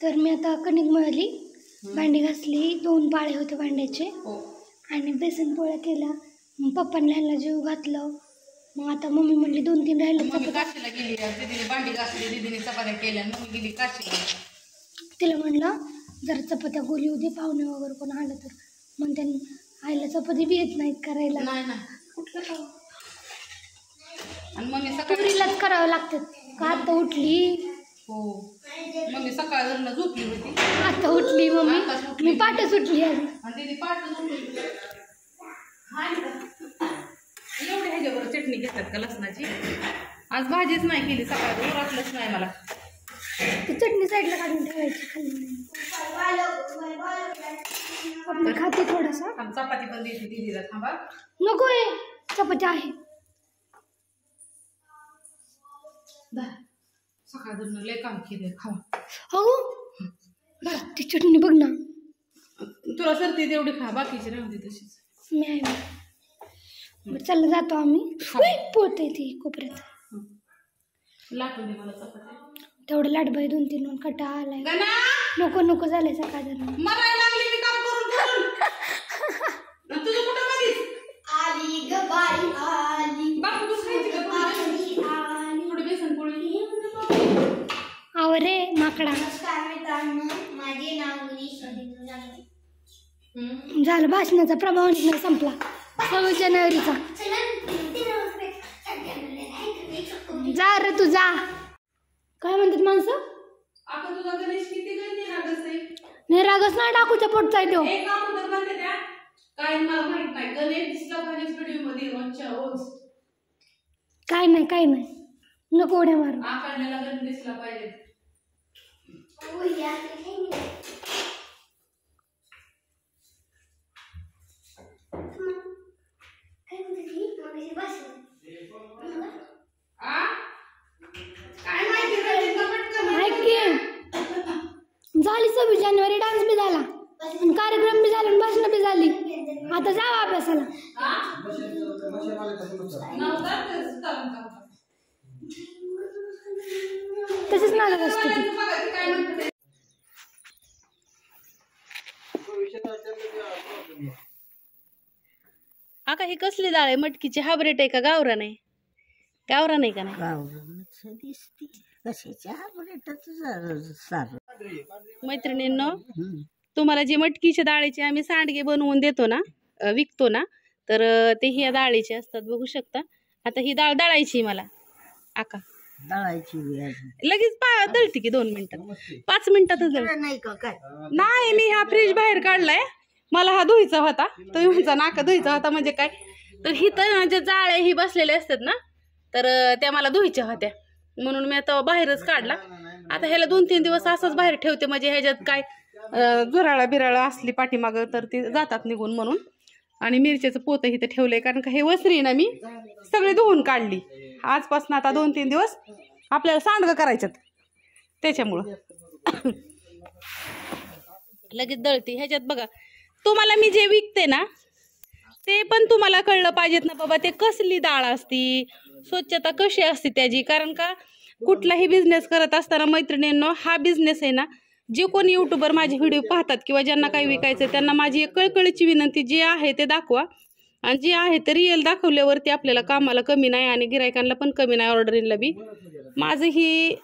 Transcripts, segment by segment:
तर मी आता कणिक मळली, भांडी घासली, 2 पाळे होते भांड्याचे आणि बेसन पोळ्या केल्या. मग पप्पांना ह्याला जेव घातलं. मग आता मम्मी म्हणली 2-3 राहिले. मम्मी काशीला गेली, दीदीने भांडी घासली, दीदीने चपात्या केल्या, मम्मी गेली काशीला. तिला म्हणलं जर चपात्या गोली होती, पाहुणे वगैरे कोण आलं तर. मग त्यांनी आईला चपाती बी येत नाहीत करायला. नाही ना कुठलं. आणि मम्मी सकाळी पुरीलाच करावं लागतं का. आता उठली. हो मम्मी सकाळ धरणं झोपली होती, आता उठली मम्मी. मी पाठच उठली आधी. आणि दीदी पाठच उठली. एवढे ह्याच्यावर चटणी घेतात का लसणाची. आज भाजीच नाही केली, सकाळी उरकलंच नाही मला. ती चटणी साईडला काढून ठेवायची, खाल्ली नाही. खाते थोडासा. चपाती पण देते दीदीला. थांबा नको आहे, चपाती आहे. सकाळ धरणं लय काम केलं, खावा. हो ती चटणी बघ ना. तुला सरती तेवढी खा, बाकीची राहू दे तशीच. मी आहे. बरं चला जातो आम्ही. पोळते ती कोपऱ्यात. लाटून दे मला चपात्या. तेवढं लाटबाई 2-3 कटा आलाय. नको नको झालंय सकाळ धरणं. मरायला लागली मी काम करून तुझं कुठं मधीच आली ग बाई आली. बापू तू खायची का थोडी बेसन पोळी. आवरे माकडा. माझे नाव झालं भाषणाचा प्रभाव नाही संपला. 26 जानेवारीचा. जा रे तू जा. काय म्हणतात माणसं. आता तुझा गणेश किती निरागस आहे. निरागस नाही, डाकूच्या पोटचा आहे तो. एक काम तर म्हणते त्या काय मला माहित नाही. गणेश दिसला पाहिजे व्हिडिओ मध्ये रोजच्या रोज. काय नाही नको उड्या मारू. आकांडला गणेश दिसला पाहिजे. झाली 26 जानेवारी. डान्स बी झाला, कार्यक्रम बी झाला, भाषण बी झाली. आता जावा अभ्यासाला. तसेच नागत असतो. आका ही कसली डाळ आहे. मटकीची हायब्रिड आहे का गावरान आहे. गावरान आहे का नाही. मैत्रिणींनो, तुम्हाला जी मटकीच्या डाळीचे आम्ही सांडगे बनवून देतो ना, विकतो ना, तर ते ह्या डाळीचे असतात. बघू शकता. आता ही डाळ दळायची मला. आका दळायची लगेच दळते की 2 मिनिटात, 5 मिनिटातच नाही. मी हा फ्रीज बाहेर काढलाय. मला हा धुईचा होता, तो म्हणचा नाका धुईचा होता. म्हणजे काय तर ही तर जे जाळे ही बसलेले असतात ना, तर त्या मला धुईच्या होत्या, म्हणून मी आता बाहेरच काढला. आता ह्याला 2-3 दिवस असंच बाहेर ठेवते. म्हणजे ह्याच्यात काय जुराळा बिराळा असली पाठीमागं तर ते जातात निघून म्हणून. आणि मिरच्याचं पोतं इथं ठेवलंय, कारण का हे वसरी ना मी सगळी धुवून काढली. आजपासून आता 2-3 दिवस आपल्याला सांडगं करायच्यात, त्याच्यामुळं लगेच दळते. ह्याच्यात बघा, तुम्हाला मी जे विकते ना ते पण तुम्हाला कळलं पाहिजेत ना बाबा, ते कसली डाळ असती, स्वच्छता कशी असते त्याची. कारण का कुठलाही बिझनेस करत असताना मैत्रिणींनो, हा बिझनेस आहे ना, जे कोणी यूट्यूबर माझे व्हिडिओ पाहतात किंवा ज्यांना काही विकायचं त्यांना माझी एक कळकळीची विनंती, जे आहे ते दाखवा. आणि जे आहे ते रिअल दाखवल्यावरती आपल्याला कामाला कमी नाही आणि गिरायकांना पण कमी नाही, ऑर्डरीला बी. माझं ही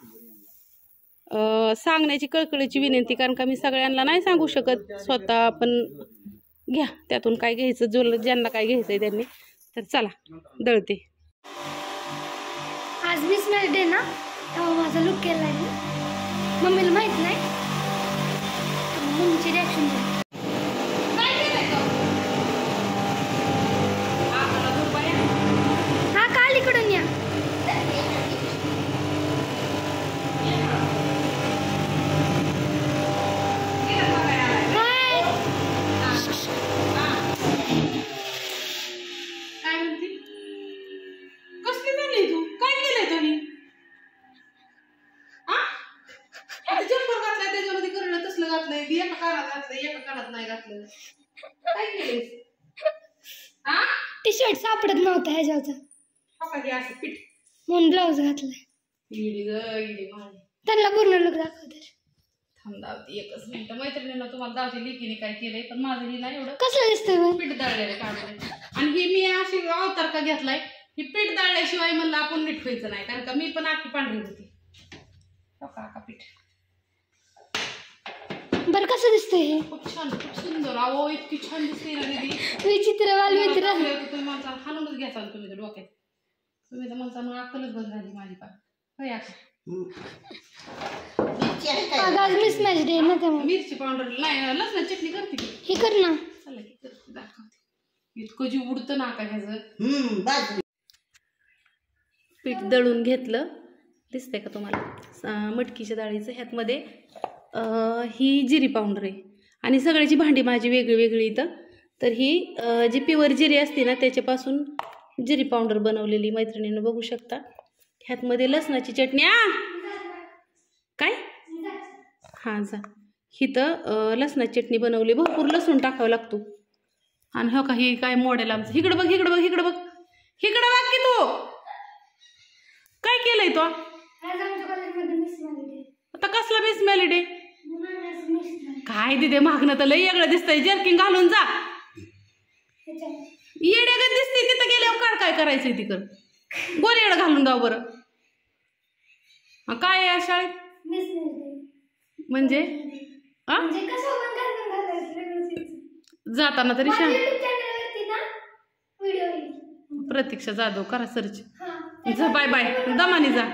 सांगण्याची कळकळीची विनंती, कारण का मी सगळ्यांना नाही सांगू शकत. स्वतः पण घ्या त्यातून काय घ्यायचं, जो ज्यांना काय घ्यायचंय त्यांनी. तर चला दळते. आज बिझनेस डे ना, तेव्हा माझा लुक केला आहे. मम्मीला माहित नाही, मम्मीची रिॲक्शन झाली. हा का अलीकडून या. टी शर्ट सापडत नव्हता ह्याच्यावरचा, म्हणून ब्लाऊज घातलाय. त्यांना पूर्ण लुक दाखवते. दावते एकच मिनिट. मैत्रिणींना तुम्हाला दावते लेकीने काय केलंय, पण माझं ही ना एवढं कसं दिसतंय पीठ दळलेलं काढलंय. आणि ही मी अशी अवतार का घेतलाय, ही पीठ दळल्याशिवाय म्हणलं आपण नीट व्हायचं नाही, कारण का मी पण आखी पांढरी होती. का पीठ बरं कसं दिसतंय हे? खूप छान, खूप सुंदर. अहो इतकी छान दिसते ना दीदी. विचित्र वालवित्र. तुम्ही माणसा हालूनच घ्याचा तुम्ही तर डोक्यात. तुम्ही तर माणसा मग अक्कलच बंद झाली माझी पार. होय आता आज मिसमॅच डे ना त्यामुळे. मिरची पावडर नाही, लसण चटणी करते की. हे कर ना. चला की करते, दाखवते. इतकं जी उडतं नाका ह्याचं. पीठ दळून घेतलं, दिसतंय का तुम्हाला? मटकीच्या डाळीचं. ह्यातमध्ये ही जिरी पावडर आहे आणि सगळ्याची भांडी माझी वेगळी वेगळी इथं. तर ही जी प्युअर जिरी असते ना त्याच्यापासून जिरी पावडर बनवलेली मैत्रिणीनं बघू शकता. ह्यातमध्ये लसणाची चटणी. काय हां जा. हिथं लसणाची चटणी बनवली. भरपूर लसूण टाकावं लागतो. आणि हो का ही काय मॉडेल आमचं. इकडं बघ, इकडं बघ, इकडं बघ, इकडं बघ की तू काय केलंय तो? आता कसला बेस मॅलिडे काय दिदे मागणं तर लई वेगळं दिसतंय. जर्किंग घालून जा. येड्यागत दिसते तिथं गेल्यावर काढ. काय करायचंय तिकडं गोल येडं घालून जाऊ बरं. काय आहे शाळेत म्हणजे जाताना तरी प्रतीक्षा जाधव करा सर्च. जा बाय बाय, दमानी जा.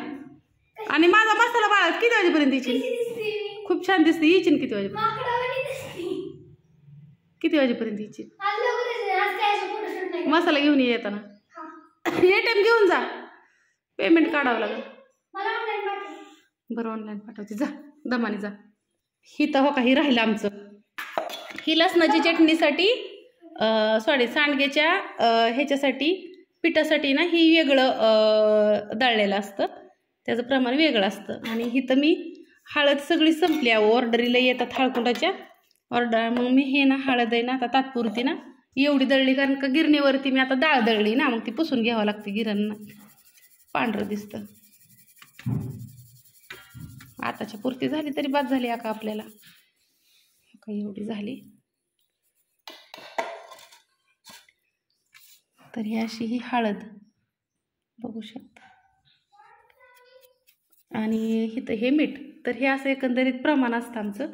आणि माझा मसाला बाळा किती वाजेपर्यंत यायची? खूप छान दिसते. यायची ना किती वाजेपर्यंत? किती वाजेपर्यंत यायची? मसाला घेऊन ये येताना. ATM घेऊन जा. पेमेंट काढावं लागेल. बरं ऑनलाईन पाठवते. जा दमानी जा. ही तर हो का ही राहिलं आमचं. ही लसणाची चटणीसाठी सॉरी सांडग्याच्या ह्याच्यासाठी पिठासाठी ना ही वेगळं दळलेलं असतं. त्याचं प्रमाण वेगळं असतं. आणि इथं मी हळद सगळी संपली. ऑर्डरीला येतात हळकुंडाच्या ऑर्डर. मग मी हे ना हळद आहे ना आता तात्पुरती ना एवढी दळली, कारण का गिरणीवरती मी आता डाळ दळली ना, मग ती पुसून घ्यावं लागते. गिरणं पांढरं दिसतं. आताच्या पुरती झाली तरी बाद झाली का आपल्याला. काही एवढी झाली तर ही अशी ही हळद बघू शकता. आणि इथं हे मीठ. तर हे असं एकंदरीत प्रमाण असतं आमचं.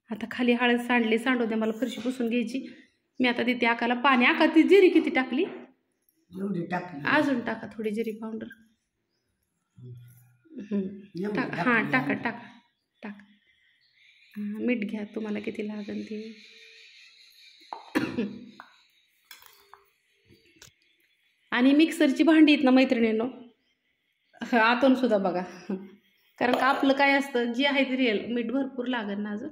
आता खाली हळद सांडू दे मला, फरशी पुसून घ्यायची. मी आता देते आकाला पाणी. आका ती जिरी किती टाकली? अजून टाका थोडी जिरी पावडर. हां टाका टाका टाका. मीठ घ्या तुम्हाला किती लागेल ते. आणि मिक्सरची भांडी आहेत ना मैत्रिणींनो, आतून सुद्धा बघा, कारण का आपलं काय असतं जे आहे ते रिअल. मीठ भरपूर लागेल ना अजून.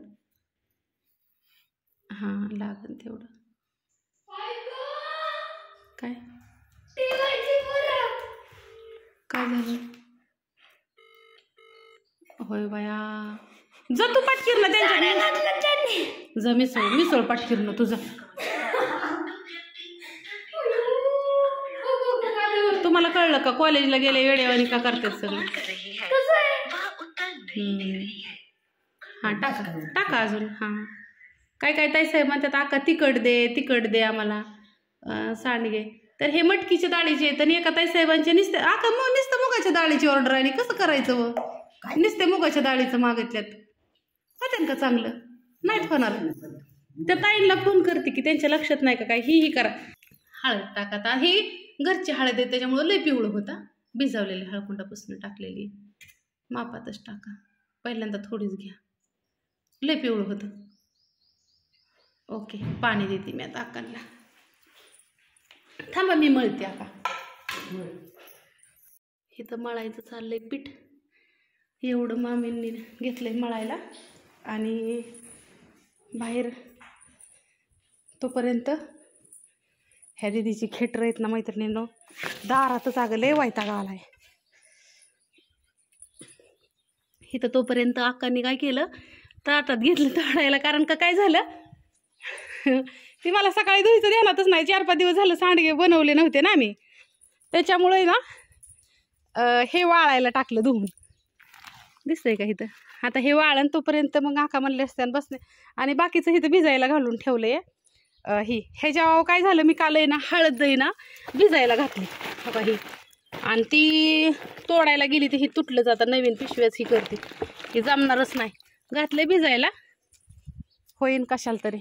हां लागेल तेवढं. काय काय झालं? होय बाया, जा तू पाठकीर ना त्यांच्या. जा मिसळ पाठकीर ना तुझा. तुम्हाला कळलं का कॉलेजला गेले वेळेवानी का करतात सगळे? हां टाका टाका अजून. हां काय काय ताई साहेब म्हणतात आका तिखट दे आम्हाला सांडगे. तर हे मटकीच्या डाळीचे आहेत. आणि एका ताई साहेबांचे नुसते नुसतं मुगाच्या डाळीची ऑर्डर आली. कसं करायचं व? नुसते मुगाच्या डाळीचं मागितल्यात. होते का चांगलं? नाहीत होणार. त्या ताईंना फोन करते की त्यांच्या लक्षात नाही का काय. ही करा. हळद टाका. ही घरची हळद आहे त्याच्यामुळं लय पिवळं होता. भिजवलेली हळकुंडापासून टाकलेली. मापातच टाका. पहिल्यांदा थोडीच घ्या. लय पिवळं होतं. ओके पाणी देते मी आता आकांना. थांबा मी मळते आका. इथं मळायचं चाललंय पीठ. एवढं मामींनी घेतलंय मळायला. आणि बाहेर तोपर्यंत ह्या दीदीची खेटर आहेत ना मैत्रिणींनो, दारातच अगं लय वैताग आलाय. इथं तोपर्यंत अक्कांनी काय केलं, ताटात घेतलं तळायला. कारण का काय झालं, ती मला सकाळी धुईचं ध्यानातच नाही. 4-5 दिवस झालं सांडगे बनवले नव्हते ना आम्ही, त्याच्यामुळे ना हे वाळायला टाकलं धुवून. दिसतंय का इथं? आता हे वाळण तोपर्यंत मग आका म्हणले असते आणि बसले. आणि बाकीचं इथं भिजायला घालून ठेवलं आहे. ह्याच्या काय झालं, मी काल आहे ना हळद आहे ना भिजायला घातली बघा ही, आणि ती तोडायला गेली तर ही तुटलं जातं. नवीन पिशव्याच ही करते, ही जमणारच नाही. घातले भिजायला, होईन कशाला तरी.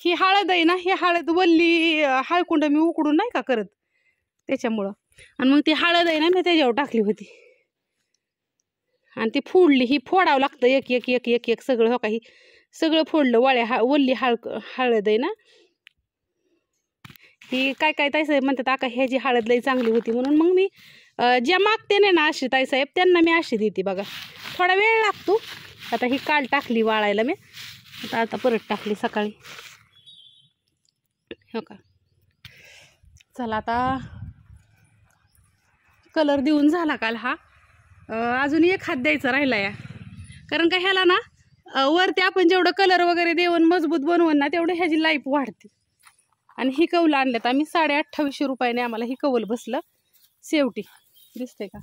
ही हळद आहे ना, ही हळद वल्ली हळकुंड मी उकडून नाही का करत त्याच्यामुळं. आणि मग ती हळद आहे ना मी त्याच्यावर टाकली होती आणि ती फोडली. ही फोडावं लागतं एक एक एक एक एक सगळं. हो का, ही सगळं फोडलं. वल्ली हळद आहे ना ही. काय काय ताईसाहेब म्हणतात आका ह्याची हळद लई चांगली होती म्हणून. मग मी ज्या मागते नाही ना अशी ताईसाहेब त्यांना मी अशी देते बघा. थोडा वेळ लागतो. आता ही काल टाकली वाळायला मी, आता परत टाकली सकाळी. हो का, चला आता कलर देऊन झाला काल हा. अजून एक हात द्यायचा राहिला या, कारण का ह्याला ना वरती आपण जेवढं कलर वगैरे देऊन मजबूत बनवून ना तेवढं ह्याची लाईफ वाढते. आणि ही कौल आणल्यात आम्ही 2850 रुपयाने. आम्हाला ही कौल बसलं शेवटी. दिसते का,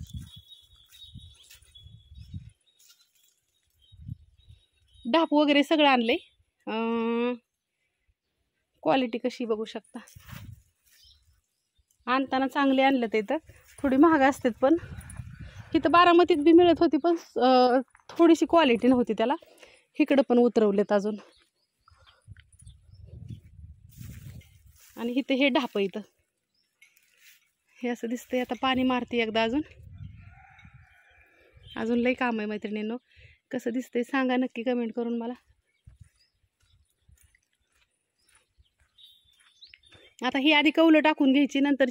ढाप वगैरे सगळं आणलंय. क्वालिटी कशी बघू शकता. आणताना चांगले आणलं ते, तर थोडी महाग असतात पण इथं बारामतीत बी मिळत होती, पण थोडीशी क्वालिटी नव्हती त्याला. इकडं पण उतरवलेत अजून. आणि इथं हे ढाप इथं हे असं दिसतंय. आता पाणी मारते एकदा अजून लई काम आहे मैत्रिणींनो. कसं दिसतंय सांगा नक्की कमेंट करून मला. आता ही आधी कौलं टाकून घ्यायची, नंतर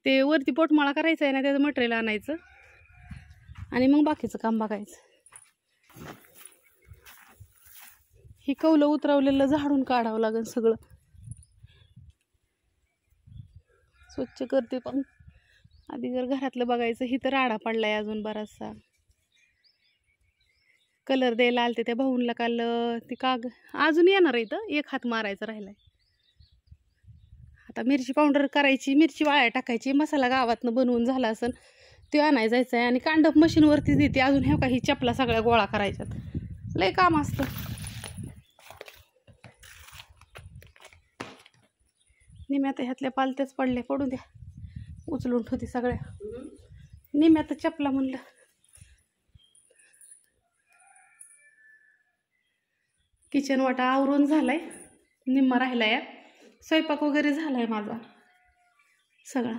ते वरती पोटमाळा करायचा आहे ना, त्याचं मटेरियल आणायचं आणि मग बाकीचं काम बघायचं. ही कौलं उतरवलेलं झाडून काढावं लागेल सगळं. स्वच्छ करते पण आधी जर घरातलं बघायचं. ही तर राडा पडलाय अजून बराचसा. कलर द्यायला आलते त्या भाऊंला काल. ती अजून येणार आहे इथं. एक हात मारायचा राहिलाय. आता मिरची पावडर करायची, मिरची वाळ्या टाकायची, मसाला गावातनं बनवून झाला असेल ते आणायला जायचं आहे. आणि कांडप मशीनवरतीच देते अजून. ह्या काही चपला सगळ्या गोळा करायच्यात. लय काम असतं. निम्यात ह्यातल्या पालत्याच पडल्या, पडू द्या. उचलून ठेवते सगळ्या. निम्यात चपला म्हणलं. किचन वाटा आवरून झालाय, निम्मा राहिला या. स्वयंपाक वगैरे झालाय माझा सगळा.